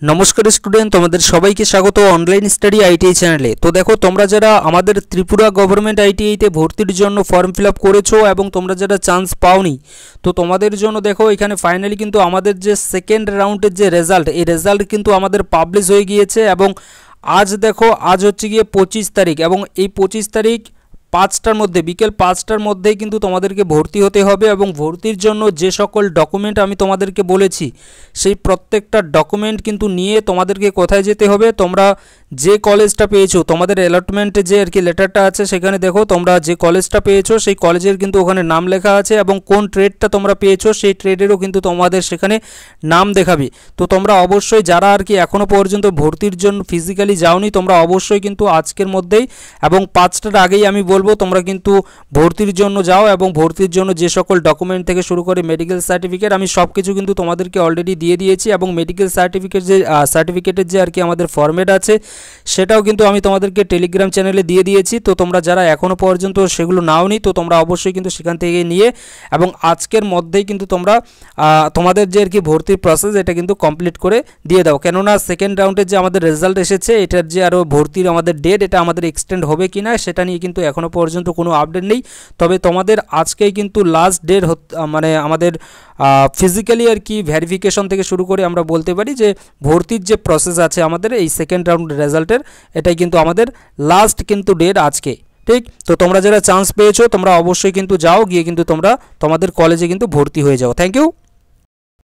नमस्कार स्टूडेंट तुम्हारे सबाइके स्वागत ऑनलाइन स्टाडी आईटीआई चैनले। तो देखो तुम्हारा जरा आमादेर त्रिपुरा गवर्नमेंट आईटीआईते भर्तिर जन्य फर्म फिल आप करेछो एबं तोमरा जरा चान्स पाओनी तो तोमादेर जन्य देखो एखाने फाइनाली किन्तु आमादेर जे सेकेंड राउंडेर जे रेजाल्ट ए रेजाल्ट किन्तु आमादेर पाबलिश हो गिয়েছে एबं आज देखो आज होच्छे गिये 25 तारीख एबं এই 25 तारीख 5টার মধ্যে বিকেল 5টার মধ্যেই কিন্তু তোমাদেরকে ভর্তি হতে হবে এবং ভর্তির জন্য যে সকল ডকুমেন্ট আমি তোমাদেরকে বলেছি সেই প্রত্যেকটা ডকুমেন্ট কিন্তু নিয়ে তোমাদেরকে কোথায় যেতে হবে। তোমরা যে কলেজটা পেয়েছো তোমাদের অ্যালটমেন্টে যে আর কি লেটারটা আছে সেখানে দেখো তোমরা যে কলেজটা পেয়েছো সেই কলেজের কিন্তু ওখানে নাম লেখা আছে এবং কোন ট্রেডটা তোমরা পেয়েছো সেই ট্রেডেরও কিন্তু তোমাদের সেখানে নাম দেখাবে। তো তোমরা অবশ্যই যারা আর কি এখনো পর্যন্ত ভর্তির জন্য ফিজিক্যালি যাওনি তোমরা অবশ্যই কিন্তু আজকের মধ্যেই এবং 5টার আগেই আমি বলবো তোমরা কিন্তু ভর্তির জন্য যাও এবং ভর্তির জন্য যে সকল ডকুমেন্ট থেকে শুরু করে মেডিকেল সার্টিফিকেট আমি সব কিছু কিন্তু তোমাদেরকে অলরেডি দিয়ে দিয়েছি এবং মেডিকেল সার্টিফিকেটের যে আর কি আমাদের ফরম্যাট আছে সেটাও কিন্তু আমি তোমাদেরকে টেলিগ্রাম চ্যানেলে দিয়ে দিয়েছি। তো তোমরা যারা এখনো পর্যন্ত সেগুলো নাওনি তো তোমরা অবশ্যই কিন্তু সেখান থেকে নিয়ে এবং আজকের মধ্যেই কিন্তু তোমরা তোমাদের যে আর কি ভর্তির প্রসেস এটা কিন্তু কমপ্লিট করে দিয়ে দাও, কেননা সেকেন্ড রাউন্ডের যে আমাদের রেজাল্ট এসেছে এটার যে আরও ভর্তির আমাদের ডেট এটা আমাদের এক্সটেন্ড হবে কিনা সেটা নিয়ে কিন্তু এখনো পর্যন্ত কোনো আপডেট নেই। তবে তোমাদের আজকেই কিন্তু লাস্ট ডেট মানে আমাদের ফিজিক্যালি আর কি ভেরিফিকেশন থেকে শুরু করে আমরা বলতে পারি যে ভর্তির যে প্রসেস আছে আমাদের এই সেকেন্ড রাউন্ড রেজাল্টের এটাই কিন্তু আমাদের লাস্ট কিন্তু ডেট আজকে। ঠিক, তো তোমরা যারা চান্স পেয়েছো তোমরা অবশ্যই কিন্তু যাও গিয়ে কিন্তু তোমরা তোমাদের কলেজে কিন্তু ভর্তি হয়ে যাও। Thank you.